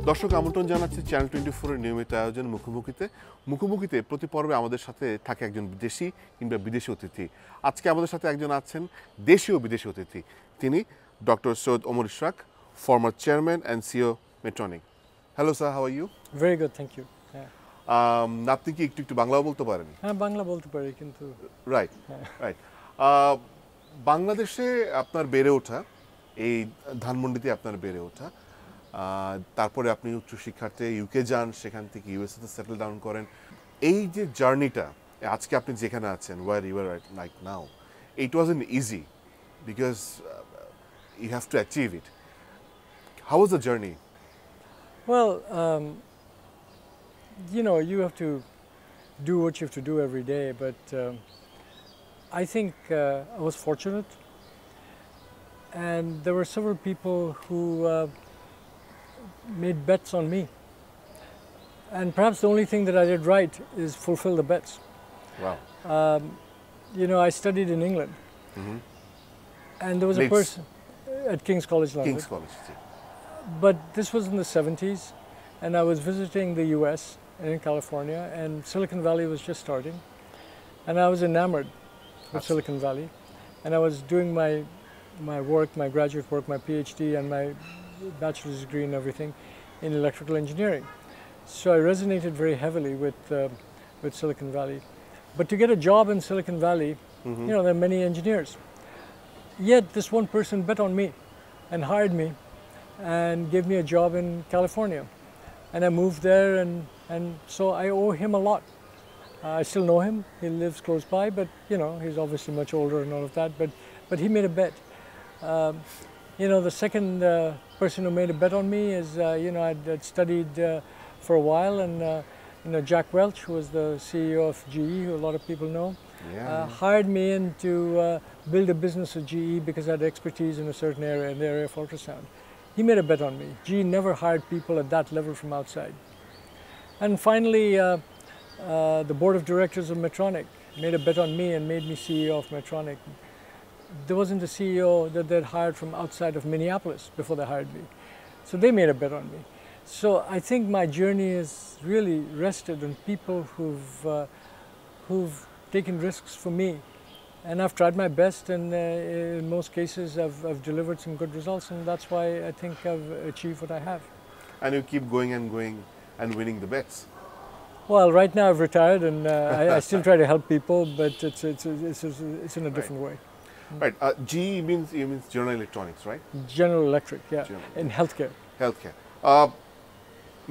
দর্শক আমন্ত্রণ জানাচ্ছি চ্যানেল 24 এর নিয়মিত আয়োজন মুখোমুখিতে প্রতি পর্বে আমাদের সাথে থাকে একজন দেশি কিংবা বিদেশি অতিথি। আজকে আমাদের সাথে একজন আছেন দেশীয় বিদেশি অতিথি, তিনি ডক্টর সৈয়দ ওমর ইসর, former chairman and CEO Medtronic. Hello sir, how are you? Very good, thank you. আপনি কি একটু বাংলাও বলতে পারেন? হ্যাঁ, বাংলা বলতে পারি, কিন্তু রাইট। বাংলাদেশে আপনার বেড়ে ওঠা, এই ধানমন্ডিতে আপনার বেড়ে ওঠা, তারপরে আপনি উচ্চশিক্ষার্থে ইউকে যান, সেখান থেকে ইউএসএতে সেটেল ডাউন করেন। এই যে জার্নিটা, আজকে আপনি যেখানে আছেন, where you are right now, it wasn't easy because you have to achieve it. How was the journey? Well, you have to do what you have to do every day, but I think I was fortunate, and there were several people who made bets on me, and perhaps the only thing that I did right is fulfill the bets. Wow. I studied in England, and there was a person at King's College London. King's College, yeah. But this was in the 70s, and I was visiting the US and in California, and Silicon Valley was just starting, and I was enamored with Silicon Valley, and I was doing my work, my graduate work, my PhD and my bachelor's degree and everything in electrical engineering. So I resonated very heavily with Silicon Valley. But to get a job in Silicon Valley, there are many engineers. Yet this one person bet on me and hired me and gave me a job in California. And I moved there, and so I owe him a lot. I still know him. He lives close by, but he's obviously much older and all of that. But he made a bet. The second person who made a bet on me is, I'd studied for a while, and Jack Welch, who was the CEO of GE, who a lot of people know, hired me in to build a business at GE because I had expertise in a certain area, in the area of ultrasound. He made a bet on me. GE never hired people at that level from outside. And finally, the board of directors of Medtronic made a bet on me and made me CEO of Medtronic. There wasn't a CEO that they'd hired from outside of Minneapolis before they hired me. So they made a bet on me. So I think my journey is really rested on people who've taken risks for me. And I've tried my best, and in most cases I've delivered some good results, and that's why I think I've achieved what I have. And you keep going and winning the bets. Well, right now I've retired, and I still try to help people, but it's in a different way. Right. GE means General Electronics, right? General Electric, yeah. In healthcare.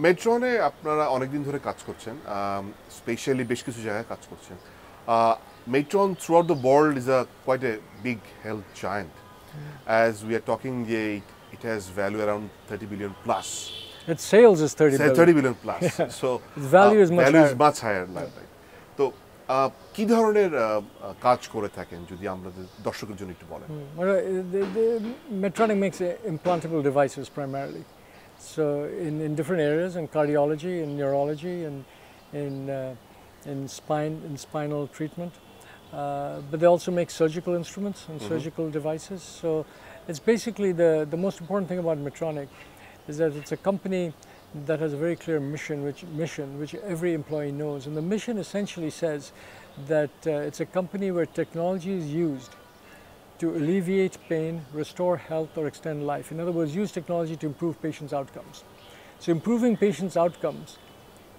মেট্রনে আপনারা অনেকদিন ধরে কাজ করছেন, specially বেশ কিছু জায়গায় কাজ করছেন। Metron throughout the world is quite a big health giant. As we are talking, it has value around 30 billion plus. Its sales is 30 billion plus. Yeah. So its value is much higher. Right? তো কি ধরনের কাজ করে থাকেন যদি আমাদের দর্শকের জন্য একটু বলেন? Medtronic makes implantable devices primarily. So in different areas, in cardiology, in neurology, and in spinal treatment. But they also make surgical instruments and surgical devices. So it's basically the most important thing about Medtronic is that it's a company that has a very clear mission which every employee knows. And the mission essentially says that it's a company where technology is used to alleviate pain, restore health, or extend life. In other words, use technology to improve patients' outcomes. So improving patients' outcomes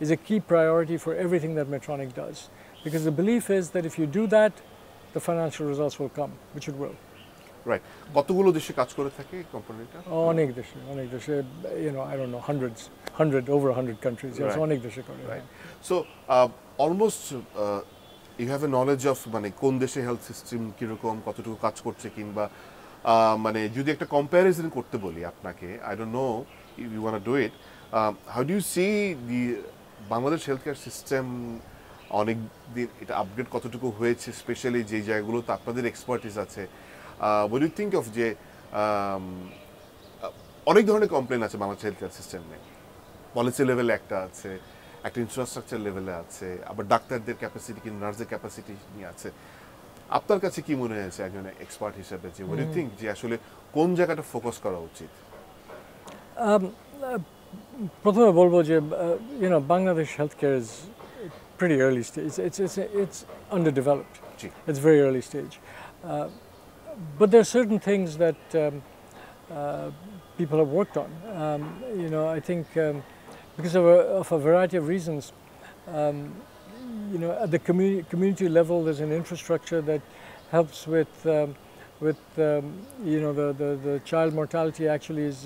is a key priority for everything that Medtronic does. Because the belief is that if you do that, the financial results will come, which it will. Right. কতগুলো দেশে কাজ করে থাকে কোম্পানিটা? অনেক দেশে, I don't know, over 100 countries. Yes, অনেক দেশে করে। Right. So almost you have a knowledge of মানে কোন দেশে হেলথ সিস্টেম কিরকম, কতটুকু কাজ করছে, কিংবা মানে যদি একটা কম্প্যারিজন করতে বলি আপনাকে, I don't know if you want to do it. How do you see the Bangladesh health care system অনেক দিন এটা আপগ্রেড কতটুকু হয়েছে, স্পেশালি যে জায়গাগুলোতে আপনাদের এক্সপার্টিস আছে? What do you think of যে অনেক ধরনের কমপ্লেন আছে বাংলাদেশ হেলথ কেয়ার সিস্টেমে, পলিসি লেভেলে একটা আছে, একটা ইনফ্রাস্ট্রাকচার লেভেলে আছে, আবার ডাক্তারদের ক্যাপাসিটি কি নার্সদের ক্যাপাসিটি নিয়ে আছে। আপনার কাছে কি মনে হয়েছে একজন এক্সপার্ট হিসেবে, যে what do you think যে আসলে কোন জায়গাটা ফোকাস করা উচিত? প্রথমে বলবো যে Bangladesh healthcare is pretty early stage. It's underdeveloped. G. It's very early stage. But there are certain things that people have worked on. I think because of a variety of reasons, at the community level, there's an infrastructure that helps with the child mortality. Actually, is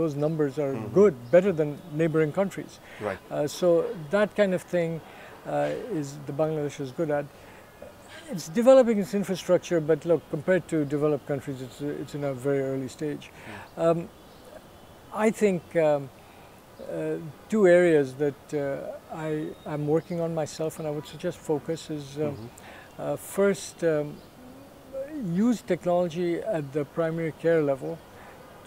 those numbers are good, better than neighboring countries. Right. So that kind of thing is the Bangladesh is good at. It's developing its infrastructure, but look, compared to developed countries, it's in a very early stage. I think two areas that I'm working on myself, and I would suggest focus is first, use technology at the primary care level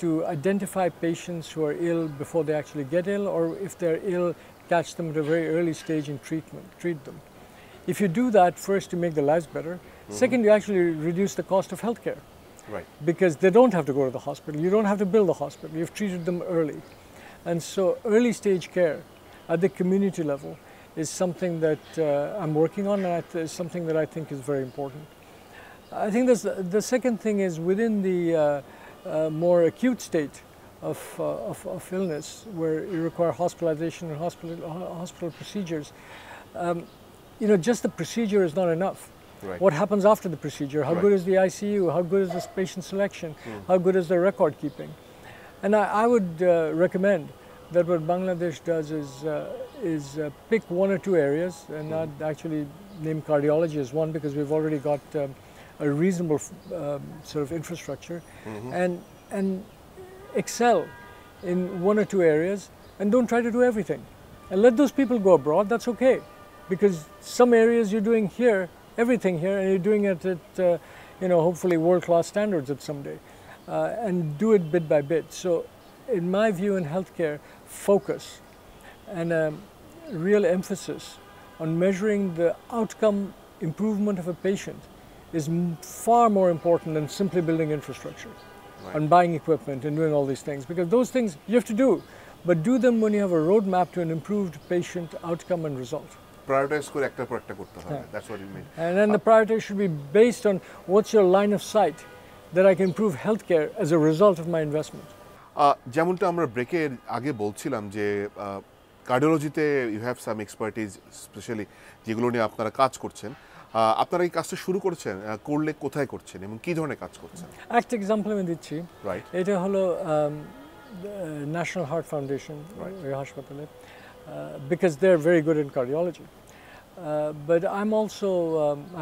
to identify patients who are ill before they actually get ill, or if they're ill, catch them at a very early stage in treat them. If you do that, first, you make their lives better. Second, you actually reduce the cost of healthcare. Right. Because they don't have to go to the hospital. You don't have to build the hospital. You've treated them early. And so early stage care at the community level is something that I'm working on, and it's something that I think is very important. I think the second thing is within the more acute state of illness, where you require hospitalization and hospital procedures, just the procedure is not enough. Right. What happens after the procedure? How good is the ICU? How good is the patient selection? How good is the record keeping? And I would recommend that what Bangladesh does is pick one or two areas, and not actually name cardiology as one, because we've already got a reasonable sort of infrastructure, and excel in one or two areas, and don't try to do everything. And let those people go abroad. That's okay, because some areas you're doing here, everything here, and you're doing it at hopefully world-class standards at someday, and do it bit by bit. So in my view, in healthcare, focus and a real emphasis on measuring the outcome improvement of a patient is far more important than simply building infrastructure. Right. And buying equipment and doing all these things, because those things you have to do, but do them when you have a roadmap to an improved patient outcome and result. Prioritize করে একটার পর একটা করতে হবে। That's what you mean. And then the priority should be based on what's your line of sight that I can improve healthcare as a result of my investment. যেমনটা আমরা ব্রেকের আগে বলছিলাম যে কার্ডিওলজিতে you have some expertise, specially যেগুলো নিয়ে আপনারা কাজ করছেন। আপনারা এই কাজটা শুরু করেছেন, করলে কোথায় করছেন এবং কি ধরনের কাজ করছেন? একটা এক্সাম্পল আমি দিচ্ছি। রাইট। এটা হলো ন্যাশনাল হার্ট ফাউন্ডেশন হাসপাতালে, because they're very good in cardiology. But I'm also,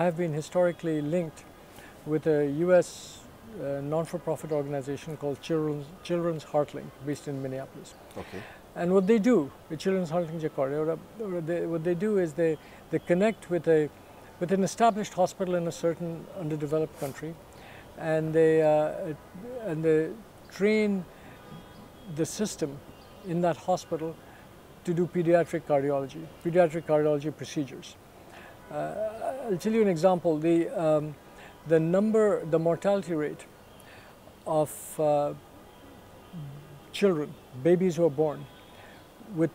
I have been historically linked with a US non-for-profit organization called Children's Heartlink, based in Minneapolis. Okay. And what they do, the Children's Heartlink, what they do is they connect with an established hospital in a certain underdeveloped country, and they train the system in that hospital to do pediatric cardiology procedures. I'll tell you an example. The mortality rate of children, babies who are born with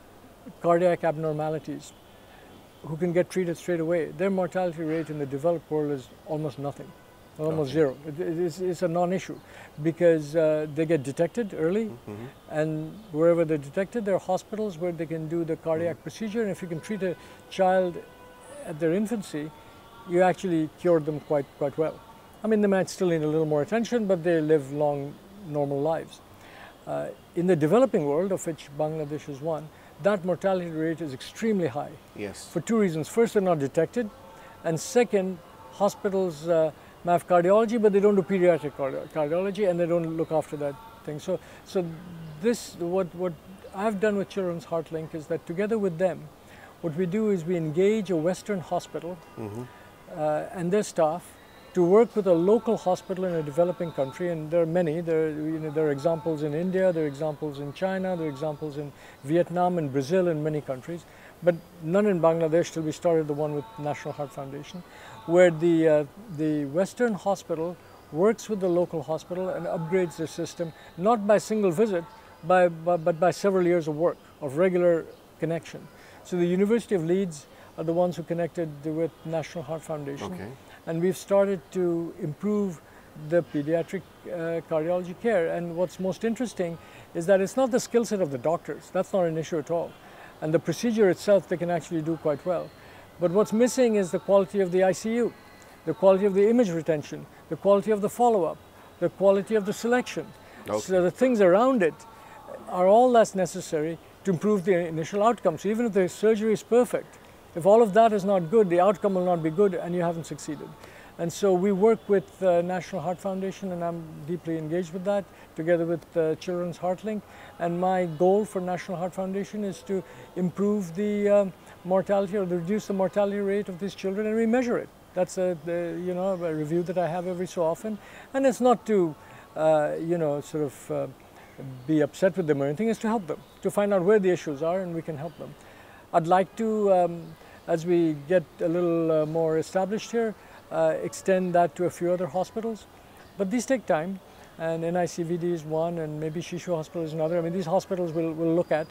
cardiac abnormalities, who can get treated straight away, their mortality rate in the developed world is almost nothing, almost zero. It's a non-issue, because they get detected early, and wherever they're detected, there are hospitals where they can do the cardiac procedure, and if you can treat a child at their infancy, you actually cure them quite well. I mean, they might still need a little more attention, but they live long, normal lives. In the developing world, of which Bangladesh is one, that mortality rate is extremely high. Yes. For two reasons. First, they're not detected, and second, hospitals have cardiology, but they don't do pediatric cardiology, and they don't look after that thing. So this, what I've done with Children's Heartlink is that together with them, what we do is we engage a Western hospital and their staff to work with a local hospital in a developing country, and there are many. There are examples in India, there are examples in China, there are examples in Vietnam and Brazil and many countries, but none in Bangladesh till we started the one with National Heart Foundation, where the Western hospital works with the local hospital and upgrades their system, not by single visit, but by several years of work. of regular connection. So the University of Leeds are the ones who connected with National Heart Foundation. Okay. And we've started to improve the pediatric cardiology care. And what's most interesting is that it's not the skill set of the doctors. That's not an issue at all. And the procedure itself, they can actually do quite well. But what's missing is the quality of the ICU, the quality of the image retention, the quality of the follow-up, the quality of the selection. Okay. So the things around it are all that's necessary to improve the initial outcome. So even if the surgery is perfect, if all of that is not good, the outcome will not be good and you haven't succeeded. And so we work with National Heart Foundation, and I'm deeply engaged with that, together with Children's Heart Link. And my goal for National Heart Foundation is to improve the mortality, or reduce the mortality rate of these children, and we measure it. That's a review that I have every so often. And it's not to, be upset with them or anything, it's to help them, to find out where the issues are, and we can help them. I'd like to, as we get a little more established here, extend that to a few other hospitals. But these take time, and NICVD is one, and maybe Shishu Hospital is another. I mean, these hospitals we'll look at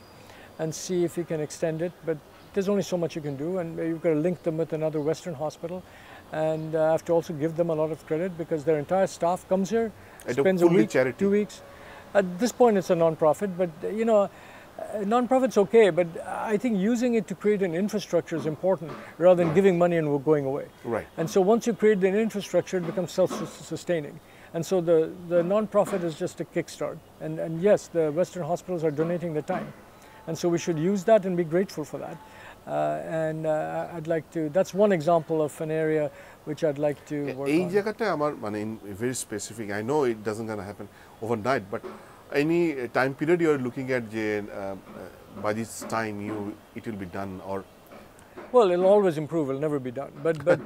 and see if we can extend it, but there's only so much you can do, and you've got to link them with another Western hospital. And I have to also give them a lot of credit, because their entire staff comes here, spends a week, charity. 2 weeks. At this point, it's a non-profit, but non-profit's okay, but I think using it to create an infrastructure is important, rather than giving money and going away. Right. And so once you create an infrastructure, it becomes self-sustaining. And so the non-profit is just a kickstart. And yes, the Western hospitals are donating their time. And so we should use that and be grateful for that. I'd like to, that's one example of an area which I'd like to work এই on. জায়গাটা আমার মানে very specific. I know it doesn't gonna happen overnight, but any time period you are looking at, by this time it will be done, or Well, it'll always improve. It'll never be done. But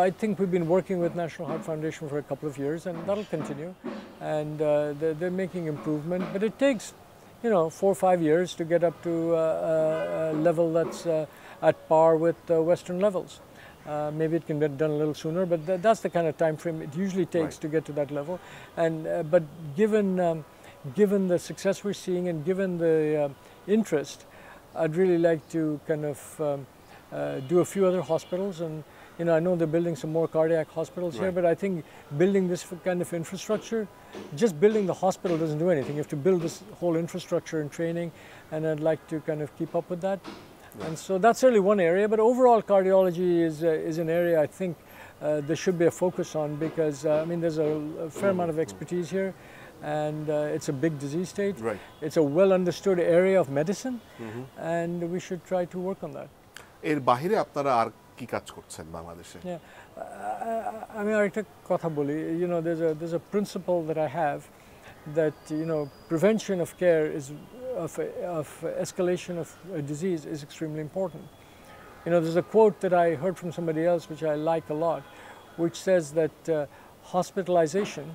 I think we've been working with National Heart Foundation for a couple of years, and that'll continue. And they're making improvement, but it takes 4 or 5 years to get up to a level that's at par with Western levels. Maybe it can be done a little sooner, but that's the kind of time frame it usually takes to get to that level. And but given the success we're seeing, and given the interest, I'd really like to kind of do a few other hospitals. And I know they're building some more cardiac hospitals here, but I think building this kind of infrastructure, just building the hospital doesn't do anything. You have to build this whole infrastructure and training, and I'd like to kind of keep up with that. And so that's certainly one area, but overall cardiology is an area I think there should be a focus on, because there's a fair amount of expertise here, and it's a big disease state. Right. It's a well understood area of medicine, and we should try to work on that. এর বাইরে আপনারা আর কি কাজ করছেন বাংলাদেশে? আমি আরেকটা কথা বলি, there's a principle that I have, that prevention of care is of escalation of a disease is extremely important. There's a quote that I heard from somebody else which I like a lot, which says that hospitalization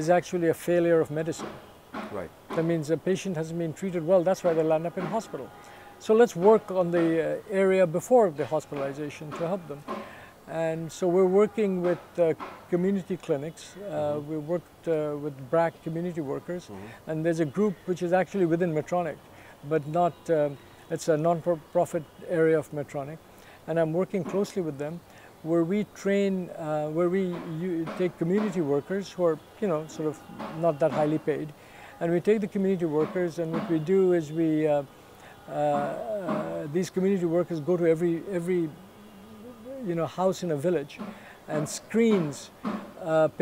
is actually a failure of medicine. Right. That means a patient hasn't been treated well, that's why they'll end up in hospital. So let's work on the area before the hospitalization to help them. And so we're working with community clinics. We worked with BRAC community workers, and there's a group which is actually within Medtronic, but not, it's a non-profit area of Medtronic. And I'm working closely with them, where we train, where we take community workers who are, sort of not that highly paid. And we take the community workers, and what we do is these community workers go to every house in a village and screens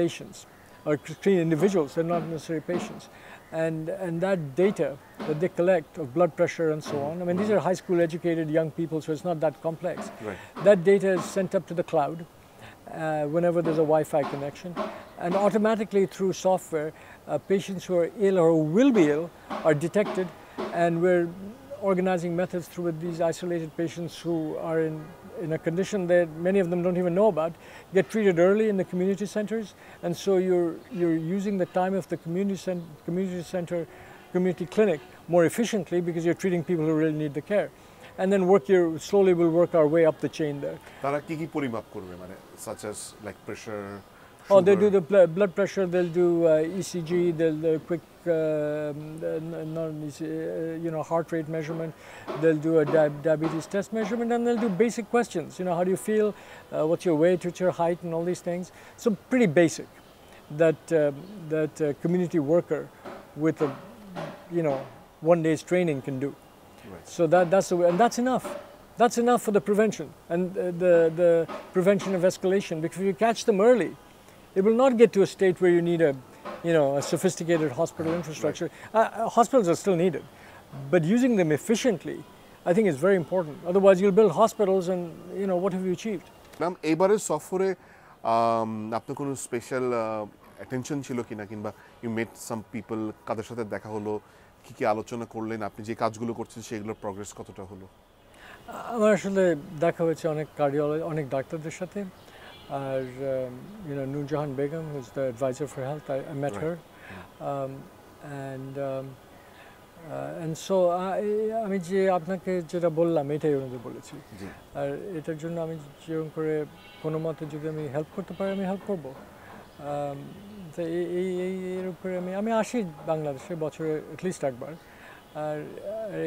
patients, or screen individuals. They're not necessarily patients, and that data that they collect of blood pressure and so on. These are high school educated young people, so it's not that complex. Right. That data is sent up to the cloud whenever there's a Wi-Fi connection, and automatically through software, patients who are ill or who will be ill are detected, and we're organizing methods through these isolated patients who are in a condition that many of them don't even know about, get treated early in the community centers. And so you're using the time of the community center, community clinic more efficiently, because you're treating people who really need the care. And then slowly we'll work our way up the chain there. তারা কি পরিমাপ করবে, such as like pressure? Oh, they do the blood pressure, they'll do ECG, they'll do quick heart rate measurement. They'll do a diabetes test measurement, and they'll do basic questions. How do you feel? What's your weight? What's your height? And all these things. So pretty basic. That community worker with a 1 day's training can do. Right. So that's the way, and that's enough. That's enough for the prevention and the prevention of escalation. Because if you catch them early, it will not get to a state where you need a sophisticated hospital infrastructure. Right. Hospitals are still needed, but using them efficiently, I think is very important. Otherwise, you'll build hospitals, and what have you achieved? Ma'am, এবারের সফরে আপনার কোনো special attention ছিল কিনা, কিংবা you met some people, কাদের সাথে দেখা হলো, কি আলোচনা করলেন, আপনি যে কাজগুলো করছেন সেগুলোর প্রগ্রেস কতটা হলো? আমার আসলে দেখা হয়েছে অনেক ডাক্তারদের সাথে, আর Nurjahan Begum, who's the advisor for health, I met her, and so আমি যে আপনাকে যেটা বললাম এটাই ওনাদের বলেছি, আর এটার জন্য আমি যেরকম করে কোনো মতে যদি আমি হেল্প করতে পারি আমি হেল্প করবো। তো এর উপরে আমি আসি বাংলাদেশে বছরে অ্যাটলিস্ট একবার, আর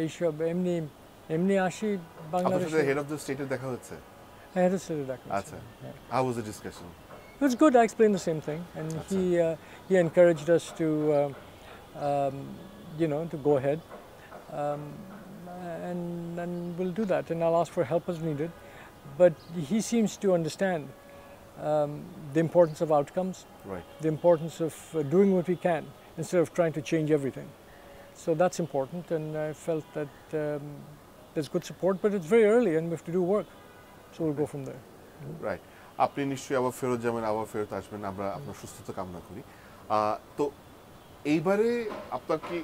এইসব এমনি আসি বাংলাদেশে। হেড অফ দ্য স্টেটে দেখা হচ্ছে? হ্যাঁ, হেড অফ স্টেটে দেখা হচ্ছে। আচ্ছা, how was the discussion? It was good. I explained the same thing, and he encouraged us to to go ahead, and we'll do that, and I'll ask for help as needed. But he seems to understand the importance of outcomes, right? The importance of doing what we can instead of trying to change everything. So that's important, and I felt that there's good support, but it's very early and we have to do work, so we'll go from there. Right. আপনি নিশ্চয়ই আবার ফেরত যাবেন, আবার ফেরত আসবেন, আমরা আপনার সুস্থতা কামনা করি। তো এইবারে আপনার কি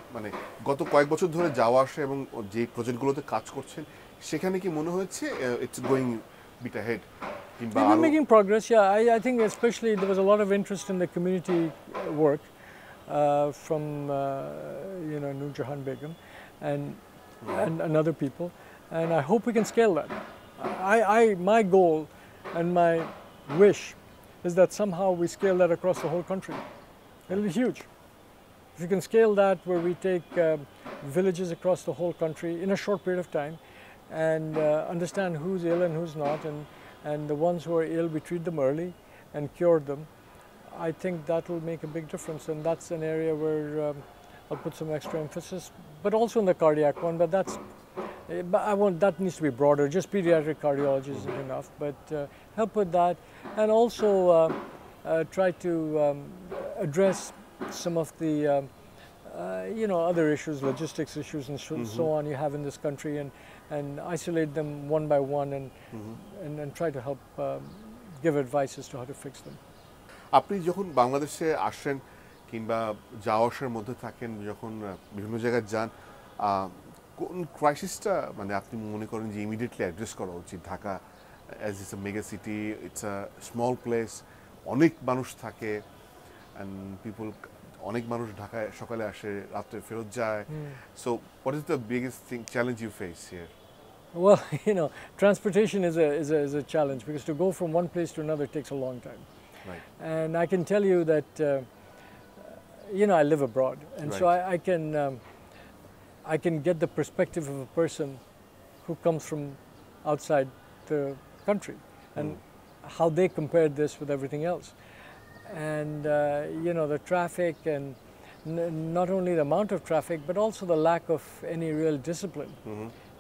গত কয়েক বছর ধরে যাওয়া আসা এবং যে প্রজেক্টগুলোতে কাজ করছেন সেখানে কি মনে হচ্ছে it's going bit ahead? We're making progress, yeah. I think especially there was a lot of interest in the community work from Nurjahan Begum and other people, and I hope we can scale that. My goal and my wish is that somehow we scale that across the whole country. It'll be huge. If you can scale that where we take villages across the whole country in a short period of time and understand who's ill and who's not, and the ones who are ill, we treat them early and cure them, I think that will make a big difference, and that's an area where I'll put some extra emphasis, but also in the cardiac one, but that needs to be broader. Just pediatric cardiology isn't enough, but help with that, and also try to address some of the other issues, logistics issues and so on you have in this country, and isolate them one by one, and try to help give advice as to how to fix them. আপনি যখন বাংলাদেশে আসেন কিংবা যাওয়া আসার মধ্যে থাকেন, যখন বিভিন্ন জায়গায় যান, কোন ক্রাইসিসটা আপনি মনে করেন যে ইমিডিয়েটলি অ্যাড্রেস করা উচিত? Dhaka as it's a mega city, it's a small place, অনেক মানুষ থাকে, অ্যান্ড পিপল, অনেক মানুষ ঢাকায় সকালে আসে, রাত্রে ফেরত যায়। So what is the biggest challenge you face here? Well, transportation is a challenge, because to go from one place to another takes a long time. Right. And I can tell you that I live abroad, and right. So I can get the perspective of a person who comes from outside the country, and how they compared this with everything else. And the traffic, and not only the amount of traffic, but also the lack of any real discipline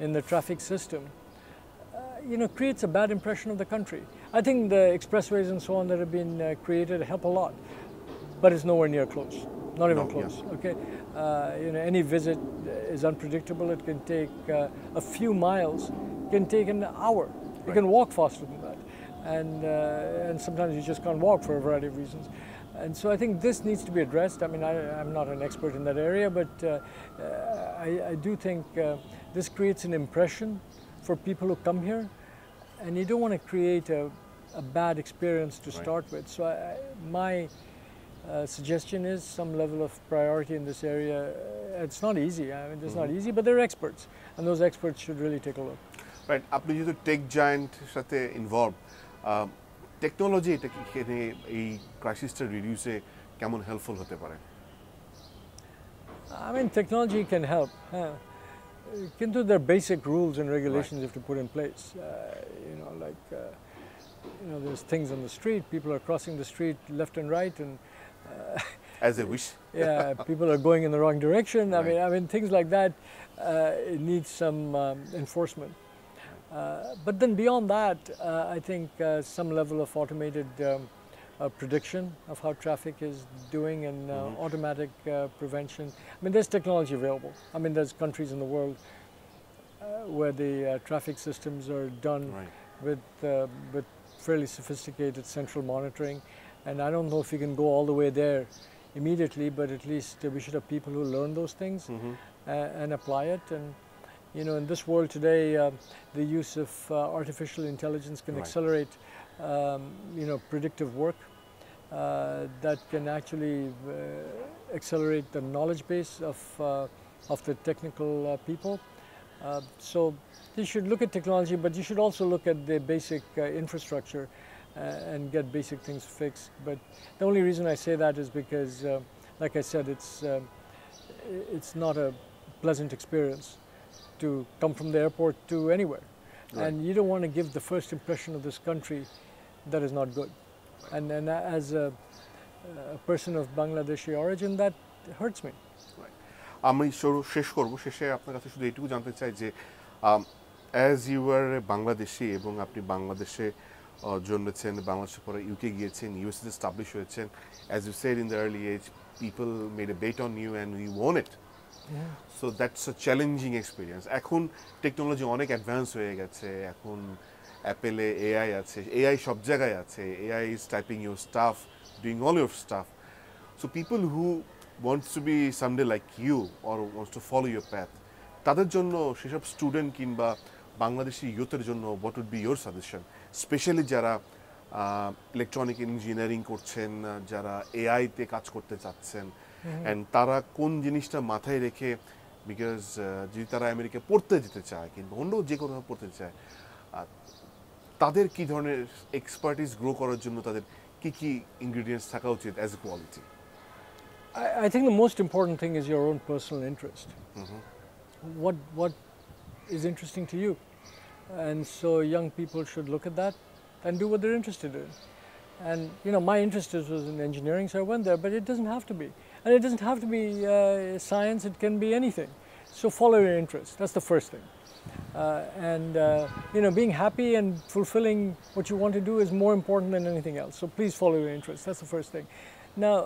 in the traffic system, creates a bad impression of the country. I think the expressways and so on that have been created help a lot, but it's nowhere near close, not even close. Yeah. Okay, any visit is unpredictable. It can take a few miles, can take an hour. Right. You can walk faster than that, and sometimes you just can't walk for a variety of reasons. And so I think this needs to be addressed. I mean, I'm not an expert in that area, but I do think this creates an impression for people who come here, and you don't want to create a bad experience to start with. So my suggestion is some level of priority in this area. It's not easy. I mean, it's not easy, but they're experts, and those experts should really take a look. Right. আপনি যেহেতু tech giant সাথে involve, technology এটা এই ক্রাইসিসটা রিডিউসে কেমন helpful হতে পারে? I mean, technology can help. Kintu there are basic rules and regulations you have to put in place. Like there's things on the street. People are crossing the street left and right, and as they wish. yeah, people are going in the wrong direction. Right. I mean, things like that. It needs some enforcement. But then beyond that, I think some level of automated prediction of how traffic is doing and automatic prevention. I mean, there's technology available. I mean, there's countries in the world where the traffic systems are done with fairly sophisticated central monitoring. And I don't know if we can go all the way there immediately, but at least we should have people who learn those things and apply it. And in this world today, the use of artificial intelligence can accelerate, predictive work that can actually accelerate the knowledge base of the technical people. So you should look at technology, but you should also look at the basic infrastructure and get basic things fixed. But the only reason I say that is because, like I said, it's not a pleasant experience to come from the airport to anywhere. Right. And you don't want to give the first impression of this country that is not good. And as a person of Bangladeshi origin, that hurts me. আমি শেষ করব, শেষে আপনার কাছে শুধু এইটুকু জানতে চাই যে অ্যাজ ইউ আর বাংলাদেশি এবং আপনি বাংলাদেশে জন্মেছেন, বাংলাদেশের পরে ইউকে গিয়েছেন, ইউএসএতে স্টাবলিশ হয়েছেন, as you said in the early age people made a bet on you and you won it. So that's a challenging experience. এখন টেকনোলজি অনেক অ্যাডভান্স হয়ে গেছে, এখন অ্যাপেলে এআই আছে, এআই সব জায়গায় আছে, AI is typing your staff, doing all your staff. So people who wants to be someday like you or wants to follow your path, তাদের জন্য সেসব স্টুডেন্ট কিংবা বাংলাদেশি ইউথের জন্য what would be your suggestion, specially যারা electronic engineering করছেন, যারা এআইতে কাজ করতে চাচ্ছেন, অ্যান্ড তারা কোন জিনিসটা মাথায় রেখে, বিকজ যদি তারা আমেরিকা পড়তে যেতে চায় কিংবা অন্য যে কোনো পড়তে চায়, তাদের কী ধরনের এক্সপার্টিস গ্রো করার জন্য তাদের কী কী ইনগ্রিডিয়েন্টস থাকা উচিত as a quality? I think the most important thing is your own personal interest. What is interesting to you? And so young people should look at that and do what they're interested in. And my interest was in engineering, so I went there, but it doesn't have to be. And it doesn't have to be science, it can be anything. So follow your interest, that's the first thing. Being happy and fulfilling what you want to do is more important than anything else. So please follow your interest, that's the first thing. Now,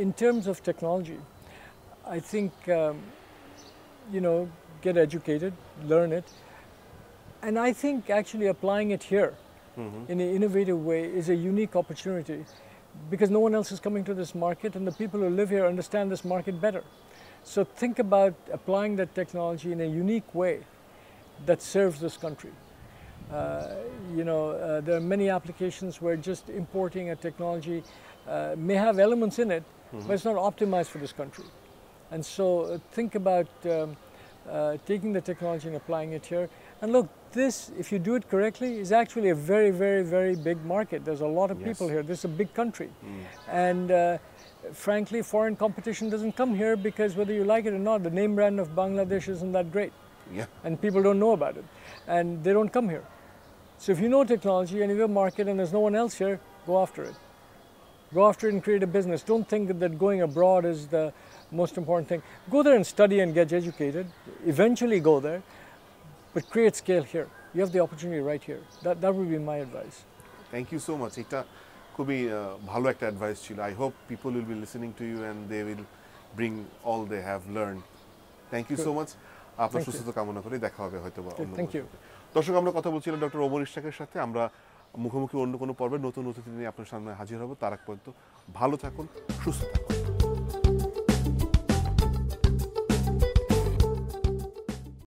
in terms of technology, I think, get educated, learn it. And I think actually applying it here in an innovative way is a unique opportunity because no one else is coming to this market and the people who live here understand this market better. So think about applying that technology in a unique way that serves this country. There are many applications where just importing a technology may have elements in it, but it's not optimized for this country. And so think about taking the technology and applying it here. And look, this, if you do it correctly, is actually a very, very, very big market. There's a lot of people here. This is a big country. And frankly, foreign competition doesn't come here because whether you like it or not, the name brand of Bangladesh isn't that great. And people don't know about it. And they don't come here. So if you know technology and you have a market and there's no one else here, go after it. Go after it and create a business. Don't think that going abroad is the most important thing. Go there and study and get educated. Eventually go there, but create scale here. You have the opportunity right here. That would be my advice. Thank you so much. এটা খুবই ভালো একটা advice ছিল। I hope people will be listening to you and they will bring all they have learned. Thank you so much. আপনার সুস্থতা কামনা করে দেখা হবে হয়তো বা অন্য। Thank you. দর্শক, আমরা কথা বলছিলাম ডক্টর ওমর ইসরের সাথে। আমরা মুখোমুখি অন্য কোনো পর্বে নতুন অতিথি নিয়ে আপনার সামনে হাজির হব। তার আগ পর্যন্ত ভালো থাকুন, সুস্থ থাকুন।